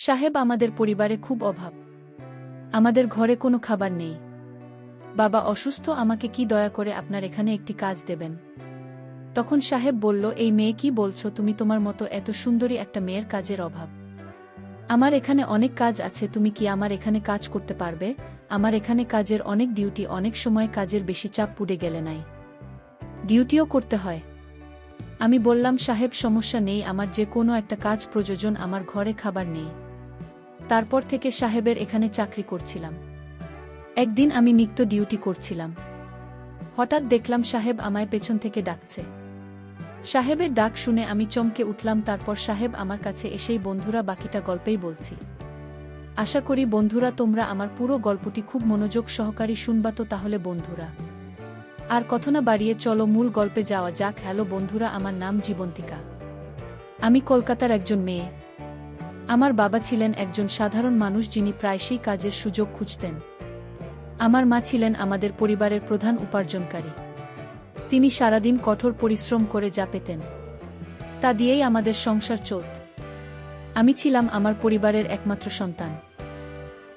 সাহেব, আমাদের পরিবারে খুব অভাব। আমাদের ঘরে কোনো খাবার নেই। বাবা অসুস্থ, আমাকে কি দয়া করে আপনার এখানে একটি কাজ দেবেন? তখন সাহেব বলল, এই মেয়ে, কি বলছো তুমি? তোমার মতো এত সুন্দরী একটা মেয়ের কাজের অভাব? আমার এখানে অনেক কাজ আছে, তুমি কি আমার এখানে কাজ করতে পারবে? আমার এখানে কাজের অনেক ডিউটি, অনেক সময় কাজের বেশি চাপ পড়ে গেলে নাই ডিউটিও করতে হয়। আমি বললাম, সাহেব সমস্যা নেই, আমার যে কোনো একটা কাজ প্রয়োজন, আমার ঘরে খাবার নেই। তারপর থেকে সাহেবের এখানে চাকরি করছিলাম। একদিন আমি নিত্য ডিউটি করছিলাম। হঠাৎ দেখলাম সাহেব আমায় পেছন থেকে ডাকছে। সাহেবের ডাক শুনে আমি চমকে উঠলাম। তারপর সাহেব আমার কাছে এসেই, বন্ধুরা, বাকিটা গল্পেই বলছি। আশা করি বন্ধুরা তোমরা আমার পুরো গল্পটি খুব মনোযোগ সহকারে শুনবা। তো তাহলে বন্ধুরা, আর কথা না বাড়িয়ে চলো মূল গল্পে যাওয়া যাক। হ্যালো বন্ধুরা, আমার নাম জীবন্তিকা। আমি কলকাতার একজন মেয়ে। আমার বাবা ছিলেন একজন সাধারণ মানুষ, যিনি প্রায়শই কাজের সুযোগ খুঁজতেন। আমার মা ছিলেন আমাদের পরিবারের প্রধান উপার্জনকারী। তিনি সারাদিন কঠোর পরিশ্রম করে যা পেতেন তা দিয়েই আমাদের সংসার চলত। আমি ছিলাম আমার পরিবারের একমাত্র সন্তান।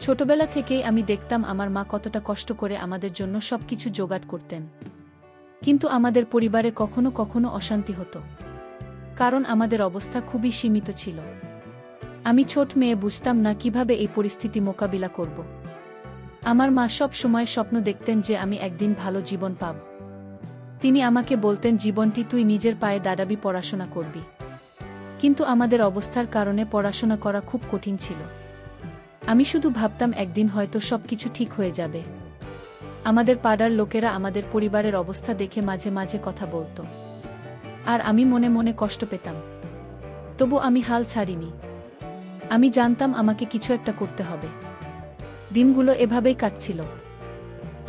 ছোটবেলা থেকেই আমি দেখতাম আমার মা কতটা কষ্ট করে আমাদের জন্য সবকিছু জোগাড় করতেন। কিন্তু আমাদের পরিবারে কখনো কখনো অশান্তি হতো, কারণ আমাদের অবস্থা খুবই সীমিত ছিল। আমি ছোট মেয়ে, বুঝতাম না কিভাবে এই পরিস্থিতি মোকাবিলা করব। আমার মা সব সময় স্বপ্ন দেখতেন যে আমি একদিন ভালো জীবন পাব। তিনি আমাকে বলতেন, জীবনটি তুই নিজের পায়ে দাঁড়াবি, পড়াশোনা করবি। কিন্তু আমাদের অবস্থার কারণে পড়াশোনা করা খুব কঠিন ছিল। আমি শুধু ভাবতাম একদিন হয়তো সবকিছু ঠিক হয়ে যাবে। আমাদের পাড়ার লোকেরা আমাদের পরিবারের অবস্থা দেখে মাঝে মাঝে কথা বলতো, আর আমি মনে মনে কষ্ট পেতাম। তবু আমি হাল ছাড়িনি। আমি জানতাম আমাকে কিছু একটা করতে হবে। দিনগুলো এভাবেই কাটছিল।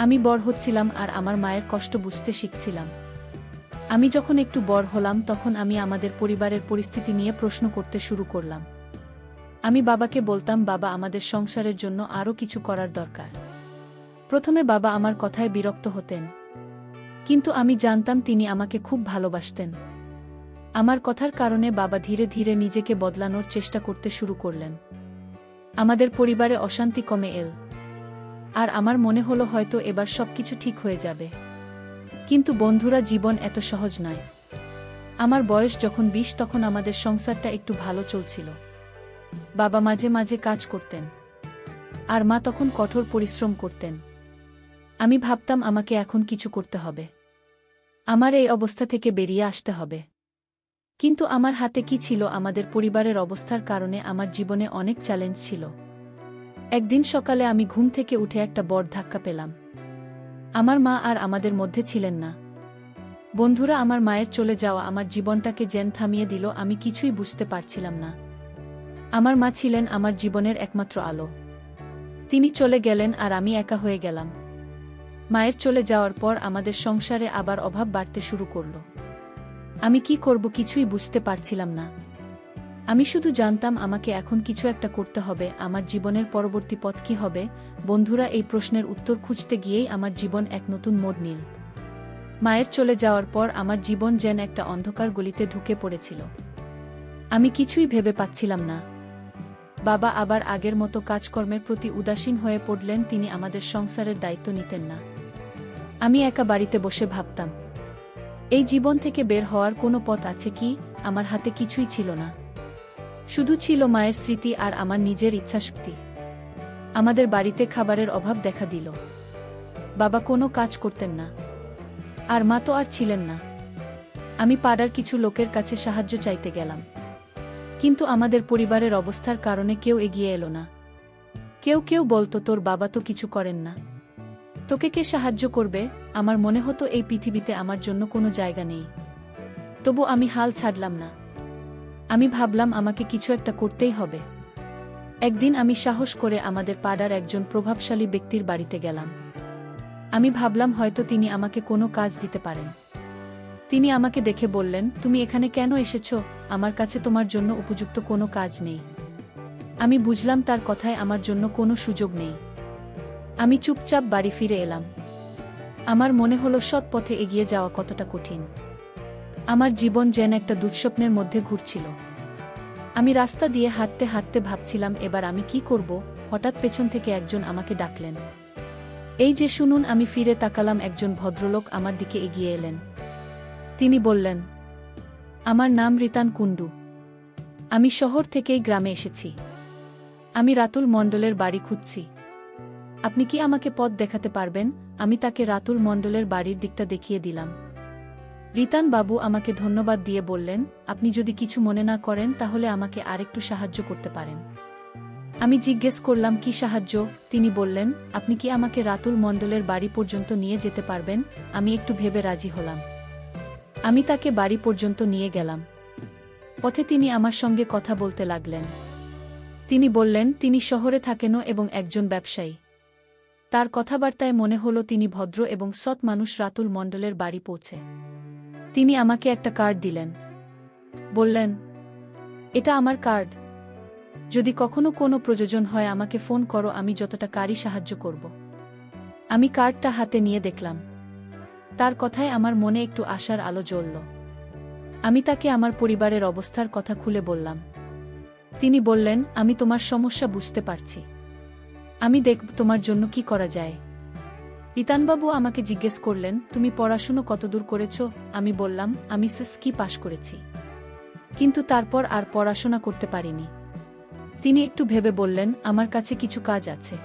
আমি বড় হচ্ছিলাম আর আমার মায়ের কষ্ট বুঝতে শিখছিলাম। আমি যখন একটু বড় হলাম, তখন আমি আমাদের পরিবারের পরিস্থিতি নিয়ে প্রশ্ন করতে শুরু করলাম। আমি বাবাকে বলতাম, বাবা, আমাদের সংসারের জন্য আরও কিছু করার দরকার। প্রথমে বাবা আমার কথায় বিরক্ত হতেন, কিন্তু আমি জানতাম তিনি আমাকে খুব ভালোবাসতেন। আমার কথার কারণে বাবা ধীরে ধীরে নিজেকে বদলানোর চেষ্টা করতে শুরু করলেন। আমাদের পরিবারে অশান্তি কমে এল, আর আমার মনে হলো হয়তো এবার সবকিছু ঠিক হয়ে যাবে। কিন্তু বন্ধুরা, জীবন এত সহজ নয়। আমার বয়স যখন 20, তখন আমাদের সংসারটা একটু ভালো চলছিল। বাবা মাঝে মাঝে কাজ করতেন, আর মা তখন কঠোর পরিশ্রম করতেন। আমি ভাবতাম আমাকে এখন কিছু করতে হবে, আমার এই অবস্থা থেকে বেরিয়ে আসতে হবে। কিন্তু আমার হাতে কি ছিল? আমাদের পরিবারের অবস্থার কারণে আমার জীবনে অনেক চ্যালেঞ্জ ছিল। একদিন সকালে আমি ঘুম থেকে উঠে একটা বড় ধাক্কা পেলাম। আমার মা আর আমাদের মধ্যে ছিলেন না। বন্ধুরা, আমার মায়ের চলে যাওয়া আমার জীবনটাকে যেন থামিয়ে দিল। আমি কিছুই বুঝতে পারছিলাম না। আমার মা ছিলেন আমার জীবনের একমাত্র আলো। তিনি চলে গেলেন আর আমি একা হয়ে গেলাম। মায়ের চলে যাওয়ার পর আমাদের সংসারে আবার অভাব বাড়তে শুরু করল। আমি কি করব কিছুই বুঝতে পারছিলাম না। আমি শুধু জানতাম আমাকে এখন কিছু একটা করতে হবে। আমার জীবনের পরবর্তী পথ কী হবে? বন্ধুরা, এই প্রশ্নের উত্তর খুঁজতে গিয়েই আমার জীবন এক নতুন মোড় নিল। মায়ের চলে যাওয়ার পর আমার জীবন যেন একটা অন্ধকার গলিতে ঢুকে পড়েছিল। আমি কিছুই ভেবে পাচ্ছিলাম না। বাবা আবার আগের মতো কাজকর্মের প্রতি উদাসীন হয়ে পড়লেন। তিনি আমাদের সংসারের দায়িত্ব নিতেন না। আমি একা বাড়িতে বসে ভাবতাম, এই জীবন থেকে বের হওয়ার কোনো পথ আছে কি? আমার হাতে কিছুই ছিল না। শুধু ছিল মায়ের স্মৃতি আর আমার নিজের ইচ্ছাশক্তি। আমাদের বাড়িতে খাবারের অভাব দেখা দিল। বাবা কোনো কাজ করতেন না, আর মা তো আর ছিলেন না। আমি পাড়ার কিছু লোকের কাছে সাহায্য চাইতে গেলাম, কিন্তু আমাদের পরিবারের অবস্থার কারণে কেউ এগিয়ে এলো না। কেউ কেউ বলতো, তোর বাবা তো কিছু করেন না, তোকে কে সাহায্য করবে? আমার মনে হতো এই পৃথিবীতে আমার জন্য কোনো জায়গা নেই। তবু আমি হাল ছাড়লাম না। আমি ভাবলাম আমাকে কিছু একটা করতেই হবে। একদিন আমি সাহস করে আমাদের পাড়ার একজন প্রভাবশালী ব্যক্তির বাড়িতে গেলাম। আমি ভাবলাম হয়তো তিনি আমাকে কোনো কাজ দিতে পারেন। তিনি আমাকে দেখে বললেন, তুমি এখানে কেন এসেছো? আমার কাছে তোমার জন্য উপযুক্ত কোনো কাজ নেই। আমি বুঝলাম তার কথায় আমার জন্য কোনো সুযোগ নেই। আমি চুপচাপ বাড়ি ফিরে এলাম। আমার মনে হলো সৎ পথে এগিয়ে যাওয়া কতটা কঠিন। আমার জীবন যেন একটা দুঃস্বপ্নের মধ্যে ঘুরছিল। আমি রাস্তা দিয়ে হাঁটতে হাঁটতে ভাবছিলাম এবার আমি কি করব, হঠাৎ পেছন থেকে একজন আমাকে ডাকলেন। এই যে শুনুন। আমি ফিরে তাকালাম, একজন ভদ্রলোক আমার দিকে এগিয়ে এলেন। তিনি বললেন, আমার নাম রিতান কুণ্ডু। আমি শহর থেকেই গ্রামে এসেছি। আমি রাতুল মণ্ডলের বাড়ি খুঁজছি। আপনি কি আমাকে পথ দেখাতে পারবেন? আমি তাকে রাতুল মণ্ডলের বাড়ির দিকটা দেখিয়ে দিলাম। রিতান বাবু আমাকে ধন্যবাদ দিয়ে বললেন, আপনি যদি কিছু মনে না করেন তাহলে আমাকে আরেকটু সাহায্য করতে পারেন। আমি জিজ্ঞেস করলাম, কি সাহায্য? তিনি বললেন, আপনি কি আমাকে রাতুল মণ্ডলের বাড়ি পর্যন্ত নিয়ে যেতে পারবেন? আমি একটু ভেবে রাজি হলাম। আমি তাকে বাড়ি পর্যন্ত নিয়ে গেলাম। পথে তিনি আমার সঙ্গে কথা বলতে লাগলেন। তিনি বললেন তিনি শহরে থাকেনও এবং একজন ব্যবসায়ী। তার কথাবার্তায় মনে হলো তিনি ভদ্র এবং সৎ মানুষ। রাতুল মণ্ডলের বাড়ি পৌঁছে তিনি আমাকে একটা কার্ড দিলেন। বললেন, এটা আমার কার্ড। যদি কখনো কোনো প্রয়োজন হয় আমাকে ফোন করো, আমি যতটা কারি সাহায্য করব। আমি কার্ডটা হাতে নিয়ে দেখলাম। তার কথায় আমার মনে একটু আশার আলো জ্বলল। আমি তাকে আমার পরিবারের অবস্থার কথা খুলে বললাম। তিনি বললেন, আমি তোমার সমস্যা বুঝতে পারছি। আমি দেখব তোমার জন্য কি করা যায়। রিতানবাবু আমাকে জিজ্ঞেস করলেন, তুমি পড়াশুনো কতদূর করেছ? আমি বললাম, আমি এসএসসি পাশ করেছি, কিন্তু তারপর আর পড়াশোনা করতে পারিনি। তিনি একটু ভেবে বললেন, আমার কাছে কিছু কাজ আছে।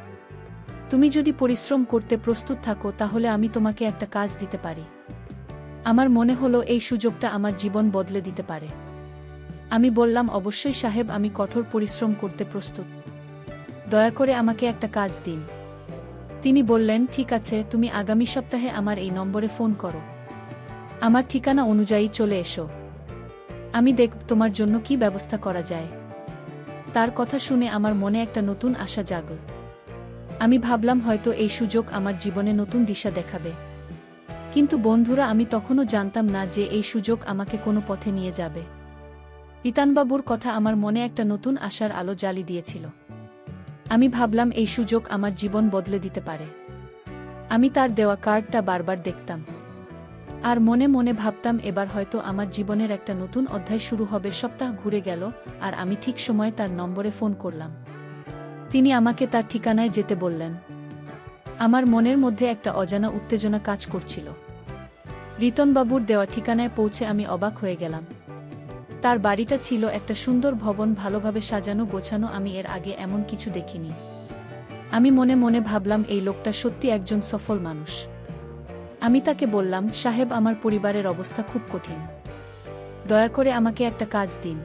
তুমি যদি পরিশ্রম করতে প্রস্তুত থাকো তাহলে আমি তোমাকে একটা কাজ দিতে পারি। আমার মনে হলো এই সুযোগটা আমার জীবন বদলে দিতে পারে। আমি বললাম, অবশ্যই সাহেব, আমি কঠোর পরিশ্রম করতে প্রস্তুত। দয়া করে আমাকে একটা কাজ দিন। তিনি বললেন, ঠিক আছে, তুমি আগামী সপ্তাহে আমার এই নম্বরে ফোন করো। আমার ঠিকানা অনুযায়ী চলে এসো। আমি দেখব তোমার জন্য কি ব্যবস্থা করা যায়। তার কথা শুনে আমার মনে একটা নতুন আশা জাগল। আমি ভাবলাম হয়তো এই সুযোগ আমার জীবনে নতুন দিশা দেখাবে। কিন্তু বন্ধুরা, আমি তখনও জানতাম না যে এই সুযোগ আমাকে কোনো পথে নিয়ে যাবে। রিতানবাবুর কথা আমার মনে একটা নতুন আশার আলো জ্বালিয়ে দিয়েছিল। আমি ভাবলাম এই সুযোগ আমার জীবন বদলে দিতে পারে। আমি তার দেওয়া কার্ডটা বারবার দেখতাম আর মনে মনে ভাবতাম এবার হয়তো আমার জীবনের একটা নতুন অধ্যায় শুরু হবে। সপ্তাহ ঘুরে গেল আর আমি ঠিক সময়ে তার নম্বরে ফোন করলাম। তিনি আমাকে তার ঠিকানায় যেতে বললেন। আমার মনের মধ্যে একটা অজানা উত্তেজনা কাজ করছিল। রিতনবাবুর দেওয়া ঠিকানায় পৌঁছে আমি অবাক হয়ে গেলাম। তার বাড়িটা ছিল একটা সুন্দর ভবন, ভালোভাবে সাজানো গোছানো। আমি এর আগে এমন কিছু দেখিনি। আমি মনে মনে ভাবলাম এই লোকটা সত্যি একজন সফল মানুষ। আমি তাকে বললাম, সাহেব, আমার পরিবারের অবস্থা খুব কঠিন। দয়া করে আমাকে একটা কাজ দিন।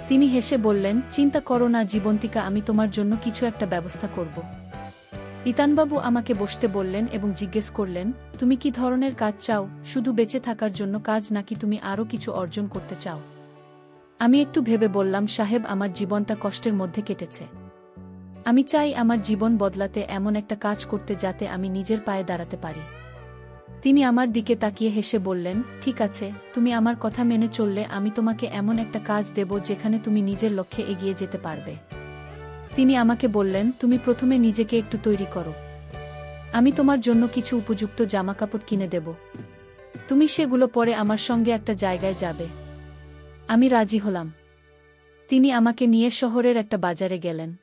তিনি হেসে বললেন, চিন্তা করো না জীবন্তিকা, আমি তোমার জন্য কিছু একটা ব্যবস্থা করব। রিতানবাবু আমাকে বসতে বললেন এবং জিজ্ঞেস করলেন, তুমি কি ধরনের কাজ চাও? শুধু বেঁচে থাকার জন্য কাজ, নাকি তুমি আরও কিছু অর্জন করতে চাও? আমি একটু ভেবে বললাম, সাহেব, আমার জীবনটা কষ্টের মধ্যে কেটেছে। আমি চাই আমার জীবন বদলাতে, এমন একটা কাজ করতে যাতে আমি নিজের পায়ে দাঁড়াতে পারি। তিনি আমার দিকে তাকিয়ে হেসে বললেন, ঠিক আছে, তুমি আমার কথা মেনে চললে আমি তোমাকে এমন একটা কাজ দেব যেখানে তুমি নিজের লক্ষ্যে এগিয়ে যেতে পারবে। তিনি আমাকে বললেন, তুমি প্রথমে নিজেকে একটু তৈরি করো। আমি তোমার জন্য কিছু উপযুক্ত জামাকাপড় কিনে দেব। তুমি সেগুলো পরে আমার সঙ্গে একটা জায়গায় যাবে। আমি রাজি হলাম। তিনি আমাকে নিয়ে শহরের একটা বাজারে গেলেন।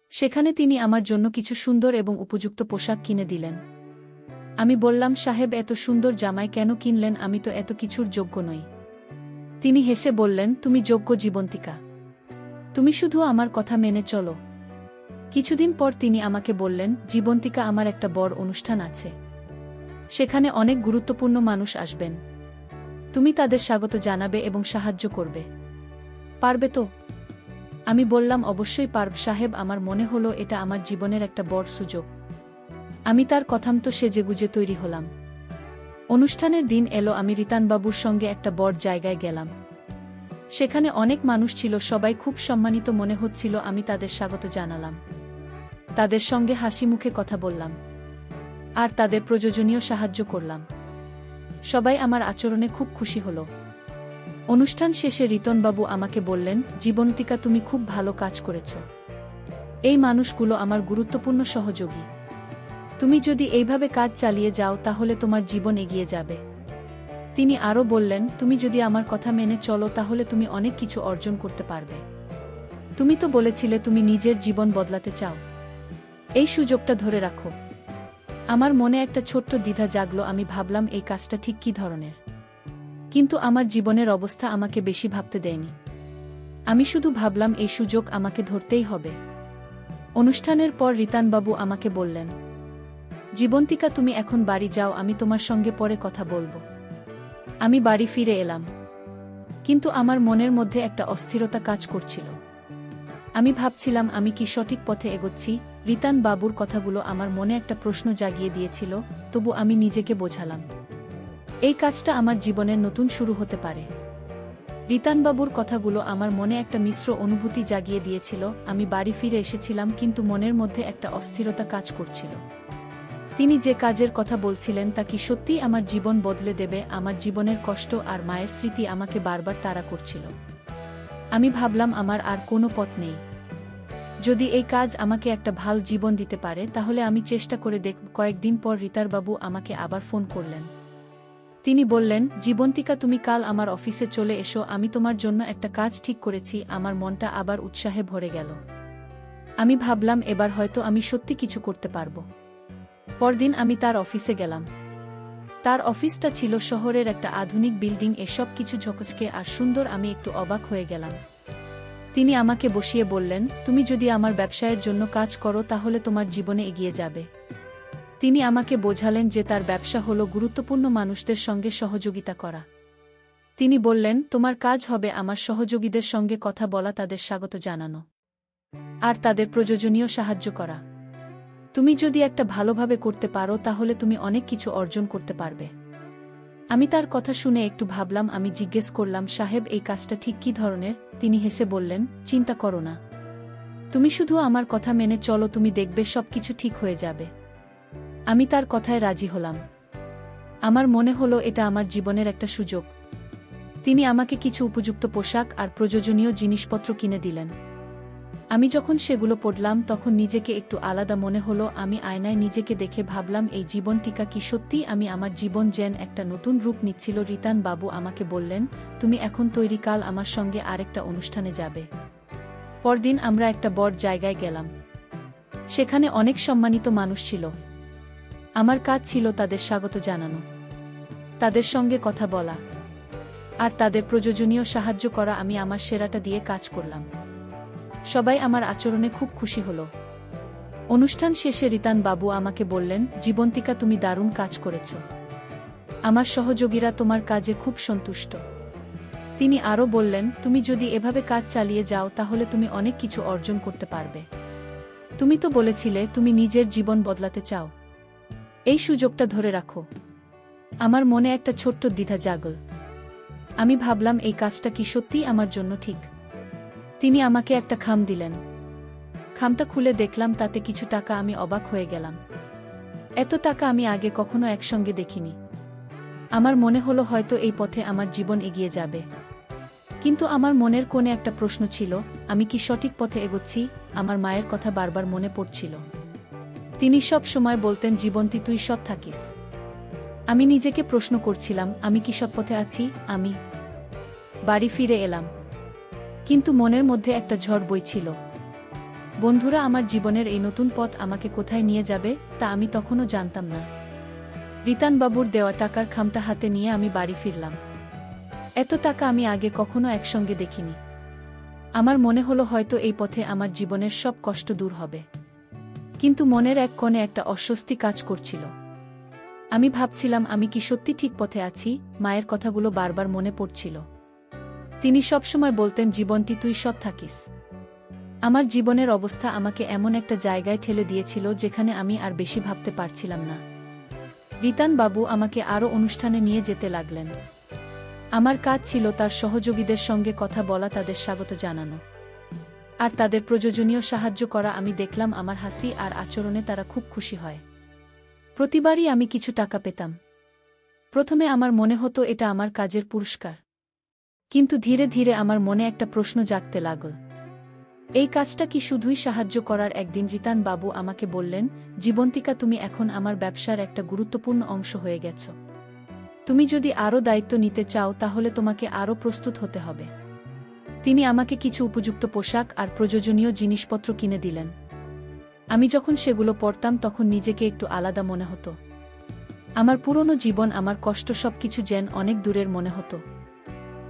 সেখানে তিনি আমার জন্য কিছু সুন্দর এবং উপযুক্ত পোশাক কিনে দিলেন। আমি বললাম, সাহেব, এত সুন্দর জামাই কেন কিনলেন? আমি তো এত কিছুর যোগ্য নই। তিনি হেসে বললেন, তুমি যোগ্য জীবন্তিকা। তুমি শুধু আমার কথা মেনে চলো। কিছুদিন পর তিনি আমাকে বললেন, জীবন্তিকা, আমার একটা বড় অনুষ্ঠান আছে। সেখানে অনেক গুরুত্বপূর্ণ মানুষ আসবেন। তুমি তাদের স্বাগত জানাবে এবং সাহায্য করবে। পারবে তো? আমি বললাম, অবশ্যই পারব সাহেব। আমার মনে হলো এটা আমার জীবনের একটা বড় সুযোগ। আমি তার কথামতো সেজেগুজে তৈরি হলাম। অনুষ্ঠানের দিন এলো। আমি রিতানবাবুর সঙ্গে একটা বড় জায়গায় গেলাম। সেখানে অনেক মানুষ ছিল, সবাই খুব সম্মানিত মনে হচ্ছিল। আমি তাদের স্বাগত জানালাম, তাদের সঙ্গে হাসি মুখে কথা বললাম আর তাদের প্রয়োজনীয় সাহায্য করলাম। সবাই আমার আচরণে খুব খুশি হল। অনুষ্ঠান শেষে রিতনবাবু আমাকে বললেন, জীবন্তিকা, তুমি খুব ভালো কাজ করেছ। এই মানুষগুলো আমার গুরুত্বপূর্ণ সহযোগী। তুমি যদি এইভাবে কাজ চালিয়ে যাও তাহলে তোমার জীবন এগিয়ে যাবে। তিনি আরও বললেন, তুমি যদি আমার কথা মেনে চলো তাহলে তুমি অনেক কিছু অর্জন করতে পারবে। তুমি তো বলেছিলে তুমি নিজের জীবন বদলাতে চাও। এই সুযোগটা ধরে রাখো। আমার মনে একটা ছোট্ট দ্বিধা জাগলো, আমি ভাবলাম এই কাজটা ঠিক কী ধরনের। কিন্তু আমার জীবনের অবস্থা আমাকে বেশি ভাবতে দেয়নি। আমি শুধু ভাবলাম এই সুযোগ আমাকে ধরতেই হবে। অনুষ্ঠানের পর রিতানবাবু আমাকে বললেন, জীবন্তিকা তুমি এখন বাড়ি যাও, আমি তোমার সঙ্গে পরে কথা বলবো। আমি বাড়ি ফিরে এলাম। কিন্তু আমার মনের মধ্যে একটা অস্থিরতা কাজ করছিল। আমি ভাবছিলাম আমি কি সঠিক পথে এগোচ্ছি। রিতান বাবুর কথাগুলো আমার মনে একটা প্রশ্ন জাগিয়ে দিয়েছিল, তবু আমি নিজেকে বোঝালাম এই কাজটা আমার জীবনের নতুন শুরু হতে পারে। রিতানবাবুর কথাগুলো আমার মনে একটা মিশ্র অনুভূতি জাগিয়ে দিয়েছিল। আমি বাড়ি ফিরে এসেছিলাম, কিন্তু মনের মধ্যে একটা অস্থিরতা কাজ করছিল। তিনি যে কাজের কথা বলছিলেন তা কি সত্যিই আমার জীবন বদলে দেবে? আমার জীবনের কষ্ট আর মায়ের স্মৃতি আমাকে বারবার তাড়া করছিল। আমি ভাবলাম আমার আর কোনো পথ নেই। যদি এই কাজ আমাকে একটা ভালো জীবন দিতে পারে তাহলে আমি চেষ্টা করে দেখব। কয়েকদিন পর রিতারবাবু আমাকে আবার ফোন করলেন। তিনি বললেন, জীবন্তিকা তুমি কাল আমার অফিসে চলে এসো, আমি তোমার জন্য একটা কাজ ঠিক করেছি। আমার মনটা আবার উৎসাহে ভরে গেল। আমি ভাবলাম এবার হয়তো আমি সত্যি কিছু করতে পারব। পরদিন আমি তার অফিসে গেলাম। তার অফিসটা ছিল শহরের একটা আধুনিক বিল্ডিং, এসব কিছু ঝকঝকে আর সুন্দর। আমি একটু অবাক হয়ে গেলাম। তিনি আমাকে বসিয়ে বললেন, তুমি যদি আমার ব্যবসায়ের জন্য কাজ করো তাহলে তোমার জীবনে এগিয়ে যাবে। তিনি আমাকে বোঝালেন যে তার ব্যবসা হলো গুরুত্বপূর্ণ মানুষদের সঙ্গে সহযোগিতা করা। তিনি বললেন, তোমার কাজ হবে আমার সহযোগীদের সঙ্গে কথা বলা, তাদের স্বাগত জানানো আর তাদের প্রয়োজনীয় সাহায্য করা। তুমি যদি একটা ভালোভাবে করতে পারো তাহলে তুমি অনেক কিছু অর্জন করতে পারবে। আমি তার কথা শুনে একটু ভাবলাম। আমি জিজ্ঞেস করলাম, সাহেব এই কাজটা ঠিক কী ধরনের? তিনি হেসে বললেন, চিন্তা করো না, তুমি শুধু আমার কথা মেনে চলো, তুমি দেখবে সবকিছু ঠিক হয়ে যাবে। আমি তার কথায় রাজি হলাম। আমার মনে হলো এটা আমার জীবনের একটা সুযোগ। তিনি আমাকে কিছু উপযুক্ত পোশাক আর প্রয়োজনীয় জিনিসপত্র কিনে দিলেন। আমি যখন সেগুলো পরলাম তখন নিজেকে একটু আলাদা মনে হলো। আমি আয়নায় নিজেকে দেখে ভাবলাম, এই জীবনটিকা কি সত্যিই আমি? আমার জীবন যেন একটা নতুন রূপ নিচ্ছিল। রিতান বাবু আমাকে বললেন, তুমি এখন তৈরি, কাল আমার সঙ্গে আরেকটা অনুষ্ঠানে যাবে। পরদিন আমরা একটা বড় জায়গায় গেলাম। সেখানে অনেক সম্মানিত মানুষ ছিল। আমার কাজ ছিল তাদের স্বাগত জানানো, তাদের সঙ্গে কথা বলা আর তাদের প্রয়োজনীয় সাহায্য করা। আমি আমার সেরাটা দিয়ে কাজ করলাম। সবাই আমার আচরণে খুব খুশি হল। অনুষ্ঠান শেষে রিতান বাবু আমাকে বললেন, জীবন্তিকা তুমি দারুণ কাজ করেছ। আমার সহযোগীরা তোমার কাজে খুব সন্তুষ্ট। তিনি আরও বললেন, তুমি যদি এভাবে কাজ চালিয়ে যাও তাহলে তুমি অনেক কিছু অর্জন করতে পারবে। তুমি তো বলেছিলে তুমি নিজের জীবন বদলাতে চাও। এই সুযোগটা ধরে রাখো। আমার মনে একটা ছোট্ট দ্বিধা জাগল। আমি ভাবলাম এই কাজটা কি সত্যিই আমার জন্য ঠিক। তিনি আমাকে একটা খাম দিলেন। খামটা খুলে দেখলাম তাতে কিছু টাকা। আমি অবাক হয়ে গেলাম। এত টাকা আমি আগে কখনো একসঙ্গে দেখিনি। আমার মনে হলো হয়তো এই পথে আমার জীবন এগিয়ে যাবে। কিন্তু আমার মনের কোণে একটা প্রশ্ন ছিল, আমি কি সঠিক পথে এগোচ্ছি? আমার মায়ের কথা বারবার মনে পড়ছিল। তিনি সব সময় বলতেন, জীবন্তী তুই সৎ থাকিস। আমি নিজেকে প্রশ্ন করছিলাম, আমি কি সৎ পথে আছি? আমি বাড়ি ফিরে এলাম, কিন্তু মনের মধ্যে একটা ঝড় বইছিল। বন্ধুরা, আমার জীবনের এই নতুন পথ আমাকে কোথায় নিয়ে যাবে তা আমি তখনও জানতাম না। রিতানবাবুর দেওয়া টাকার খামটা হাতে নিয়ে আমি বাড়ি ফিরলাম। এত টাকা আমি আগে কখনো একসঙ্গে দেখিনি। আমার মনে হলো হয়তো এই পথে আমার জীবনের সব কষ্ট দূর হবে। কিন্তু মনের এক কোণে একটা অস্বস্তি কাজ করছিল। আমি ভাবছিলাম, আমি কি সত্যি ঠিক পথে আছি? মায়ের কথাগুলো বারবার মনে পড়ছিল। তিনি সবসময় বলতেন, জীবনটি তুই সৎ থাকিস। আমার জীবনের অবস্থা আমাকে এমন একটা জায়গায় ঠেলে দিয়েছিল যেখানে আমি আর বেশি ভাবতে পারছিলাম না। রিতান বাবু আমাকে আরও অনুষ্ঠানে নিয়ে যেতে লাগলেন। আমার কাজ ছিল তার সহযোগীদের সঙ্গে কথা বলা, তাদের স্বাগত জানানো আর তাদের প্রয়োজনীয় সাহায্য করা। আমি দেখলাম আমার হাসি আর আচরণে তারা খুব খুশি হয়। প্রতিবারই আমি কিছু টাকা পেতাম। প্রথমে আমার মনে হতো এটা আমার কাজের পুরস্কার, কিন্তু ধীরে ধীরে আমার মনে একটা প্রশ্ন জাগতে লাগল, এই কাজটা কি শুধুই সাহায্য করার? একদিন রিতান বাবু আমাকে বললেন, জীবন্তিকা তুমি এখন আমার ব্যবসার একটা গুরুত্বপূর্ণ অংশ হয়ে গেছ। তুমি যদি আরও দায়িত্ব নিতে চাও তাহলে তোমাকে আরও প্রস্তুত হতে হবে। তিনি আমাকে কিছু উপযুক্ত পোশাক আর প্রয়োজনীয় জিনিসপত্র কিনে দিলেন। আমি যখন সেগুলো পরতাম তখন নিজেকে একটু আলাদা মনে হতো। আমার পুরনো জীবন, আমার কষ্ট সবকিছু যেন অনেক দূরের মনে হতো।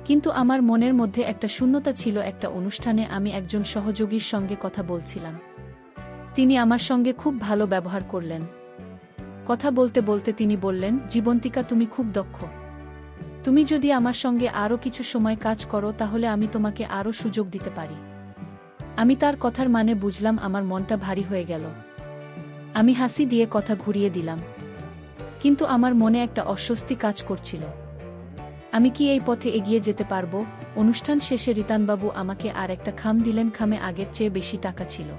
কিন্তু আমার মনের মধ্যে একটা শূন্যতা ছিল। একটা অনুষ্ঠানে আমি একজন সহযোগীর সঙ্গে কথা বলছিলাম। তিনি আমার সঙ্গে খুব ভালো ব্যবহার করলেন। কথা বলতে বলতে তিনি বললেন, জীবন্তিকা, তুমি খুব দক্ষ। তুমি যদি আমার সঙ্গে আরও কিছু সময় কাজ করো তাহলে আমি তোমাকে আরও সুযোগ দিতে পারি। আমি তার কথার মানে বুঝলাম। আমার মনটা ভারী হয়ে গেল। আমি হাসি দিয়ে কথা ঘুরিয়ে দিলাম। কিন্তু আমার মনে একটা অস্বস্তি কাজ করছিল। আমি কি এই পথে এগিয়ে যেতে পারবো? অনুষ্ঠান শেষে রিতানবাবু আমাকে আর একটা খাম দিলেন। খামে আগের চেয়ে বেশি টাকা ছিল।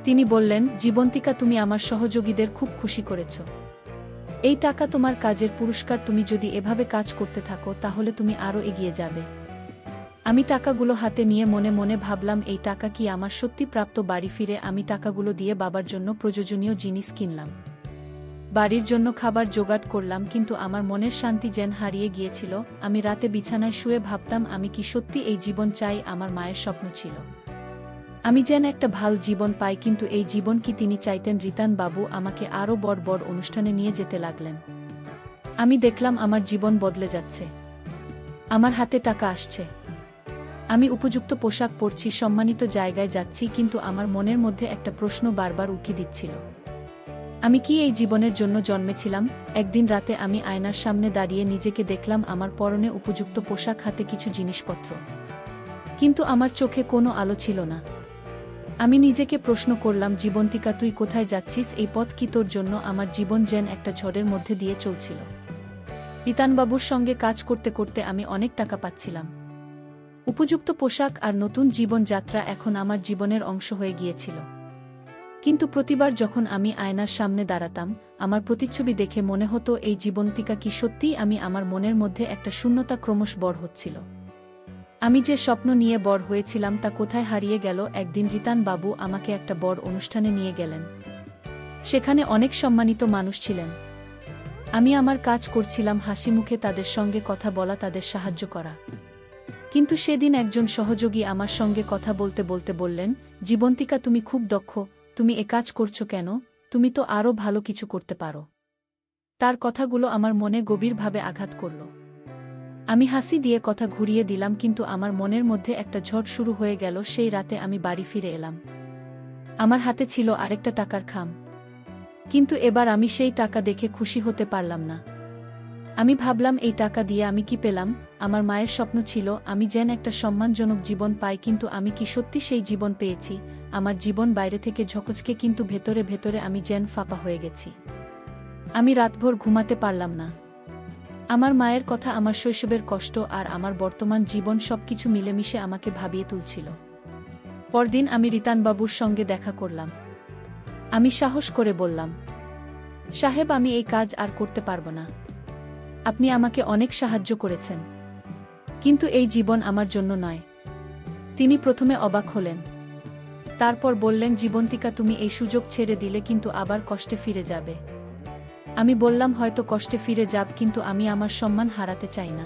তিনি বললেন, জীবন্তিকা, তুমি আমার সহযোগীদের খুব খুশি করেছ। এই টাকা তোমার কাজের পুরস্কার। তুমি যদি এভাবে কাজ করতে থাকো তাহলে তুমি আরও এগিয়ে যাবে। আমি টাকাগুলো হাতে নিয়ে মনে মনে ভাবলাম, এই টাকা কি আমার সত্যি প্রাপ্ত? বাড়ি ফিরে আমি টাকাগুলো দিয়ে বাবার জন্য প্রয়োজনীয় জিনিস কিনলাম, বাড়ির জন্য খাবার জোগাড় করলাম। কিন্তু আমার মনের শান্তি যেন হারিয়ে গিয়েছিল। আমি রাতে বিছানায় শুয়ে ভাবতাম, আমি কি সত্যি এই জীবন চাই? আমার মায়ের স্বপ্ন ছিল আমি যেন একটা ভালো জীবন পাই, কিন্তু এই জীবন কি তিনি চাইতেন? রিতানবাবু আমাকে আরও বড় বড় অনুষ্ঠানে নিয়ে যেতে লাগলেন। আমি দেখলাম আমার জীবন বদলে যাচ্ছে। আমার হাতে টাকা আসছে, আমি উপযুক্ত পোশাক পরছি, সম্মানিত জায়গায় যাচ্ছি, কিন্তু আমার মনের মধ্যে একটা প্রশ্ন বারবার উকি দিচ্ছিল। আমি কি এই জীবনের জন্য জন্মেছিলাম? একদিন রাতে আমি আয়নার সামনে দাঁড়িয়ে নিজেকে দেখলাম। আমার পরনে উপযুক্ত পোশাক, হাতে কিছু জিনিসপত্র, কিন্তু আমার চোখে কোনো আলো ছিল না। আমি নিজেকে প্রশ্ন করলাম, জীবন্তিকা, তুই কোথায় যাচ্ছিস? এই পথ কি তোর জন্য? আমার জীবন যেন একটা ঝড়ের মধ্যে দিয়ে চলছিল। রিতানবাবুর সঙ্গে কাজ করতে করতে আমি অনেক টাকা পাচ্ছিলাম। উপযুক্ত পোশাক আর নতুন জীবনযাত্রা এখন আমার জীবনের অংশ হয়ে গিয়েছিল। কিন্তু প্রতিবার যখন আমি আয়নার সামনে দাঁড়াতাম, আমার প্রতিচ্ছবি দেখে মনে হতো, এই জীবন্তিকা কি সত্যিই আমি? আমার মনের মধ্যে একটা শূন্যতা ক্রমশ বড় হচ্ছিল। আমি যে স্বপ্ন নিয়ে বড় হয়েছিলাম তা কোথায় হারিয়ে গেল? একদিন রিতানবাবু আমাকে একটা বড় অনুষ্ঠানে নিয়ে গেলেন। সেখানে অনেক সম্মানিত মানুষ ছিলেন। আমি আমার কাজ করছিলাম, হাসি মুখে তাদের সঙ্গে কথা বলা, তাদের সাহায্য করা। কিন্তু সেদিন একজন সহযোগী আমার সঙ্গে কথা বলতে বলতে বললেন, জীবন্তিকা, তুমি খুব দক্ষ, তুমি এ কাজ করছো কেন? তুমি তো আরও ভালো কিছু করতে পারো। তার কথাগুলো আমার মনে গভীরভাবে আঘাত করল। আমি হাসি দিয়ে কথা ঘুরিয়ে দিলাম, কিন্তু আমার মনের মধ্যে একটা ঝড় শুরু হয়ে গেল। সেই রাতে আমি বাড়ি ফিরে এলাম। আমার হাতে ছিল আরেকটা টাকার খাম, কিন্তু এবার আমি সেই টাকা দেখে খুশি হতে পারলাম না। আমি ভাবলাম, এই টাকা দিয়ে আমি কি পেলাম? আমার মায়ের স্বপ্ন ছিল আমি যেন একটা সম্মানজনক জীবন পাই, কিন্তু আমি কি সত্যি সেই জীবন পেয়েছি? আমার জীবন বাইরে থেকে ঝকঝকে, কিন্তু ভেতরে ভেতরে আমি যেন ফাঁপা হয়ে গেছি। আমি রাতভর ঘুমাতে পারলাম না। আমার মায়ের কথা, আমার শৈশবের কষ্ট আর আমার বর্তমান জীবন সবকিছু মিলেমিশে আমাকে ভাবিয়ে তুলছিল। পরদিন আমি রিতানবাবুর সঙ্গে দেখা করলাম। আমি সাহস করে বললাম, সাহেব, আমি এই কাজ আর করতে পারব না। আপনি আমাকে অনেক সাহায্য করেছেন, কিন্তু এই জীবন আমার জন্য নয়। তিনি প্রথমে অবাক হলেন, তারপর বললেন, জীবন্তিকা, তুমি এই সুযোগ ছেড়ে দিলে কিন্তু আবার কষ্টে ফিরে যাবে। আমি বললাম, হয়তো কষ্টে ফিরে যাব, কিন্তু আমি আমার সম্মান হারাতে চাই না।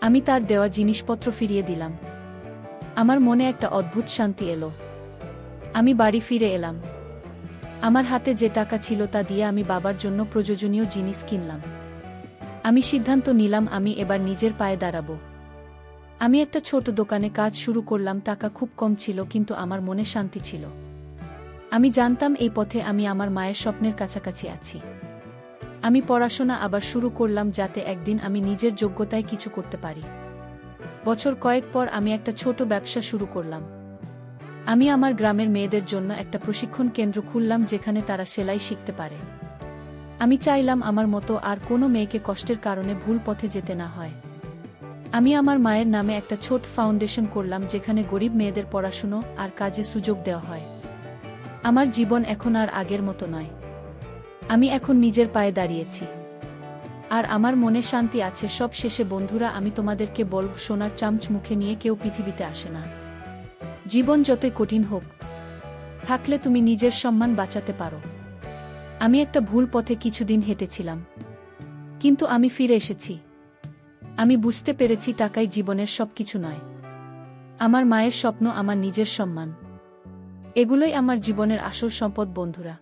আমি তার দেওয়া জিনিসপত্র ফিরিয়ে দিলাম। আমার মনে একটা অদ্ভুত শান্তি এলো। আমি বাড়ি ফিরে এলাম। আমার হাতে যে টাকা ছিল তা দিয়ে আমি বাবার জন্য প্রয়োজনীয় জিনিস কিনলাম। আমি সিদ্ধান্ত নিলাম, আমি এবার নিজের পায়ে দাঁড়াবো। আমি একটা ছোট দোকানে কাজ শুরু করলাম। টাকা খুব কম ছিল, কিন্তু আমার মনে শান্তি ছিল। আমি জানতাম এই পথে আমি আমার মায়ের স্বপ্নের কাছাকাছি আছি। আমি পড়াশোনা আবার শুরু করলাম, যাতে একদিন আমি নিজের যোগ্যতায় কিছু করতে পারি। বছর কয়েক পর আমি একটা ছোট ব্যবসা শুরু করলাম। আমি আমার গ্রামের মেয়েদের জন্য একটা প্রশিক্ষণ কেন্দ্র খুললাম, যেখানে তারা সেলাই শিখতে পারে। আমি চাইলাম আমার মতো আর কোনো মেয়েকে কষ্টের কারণে ভুল পথে যেতে না হয়। আমি আমার মায়ের নামে একটা ছোট ফাউন্ডেশন করলাম, যেখানে গরিব মেয়েদের পড়াশুনো আর কাজে সুযোগ দেওয়া হয়। আমার জীবন এখন আর আগের মতো নয়। আমি এখন নিজের পায়ে দাঁড়িয়েছি, আর আমার মনে শান্তি আছে। সব শেষে বন্ধুরা, আমি তোমাদেরকে বলব, সোনার চামচ মুখে নিয়ে কেউ পৃথিবীতে আসে না। জীবন যতই কঠিন হোক, থাকলে তুমি নিজের সম্মান বাঁচাতে পারো। আমি একটা ভুল পথে কিছুদিন হেঁটেছিলাম। কিন্তু আমি ফিরে এসেছি। আমি বুঝতে পেরেছি টাকাই জীবনের সবকিছু নয়। আমার মায়ের স্বপ্ন, আমার নিজের সম্মান, এগুলোই আমার জীবনের আসল সম্পদ। বন্ধুরা,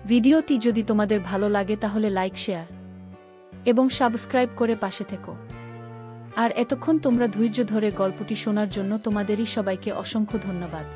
ভিডিওটি যদি তোমাদের ভালো লাগে তাহলে লাইক, শেয়ার এবং সাবস্ক্রাইব করে পাশে থেকো। আর এতক্ষণ তোমরা ধৈর্য ধরে গল্পটি শোনার জন্য তোমাদেরই সবাইকে অসংখ্য ধন্যবাদ।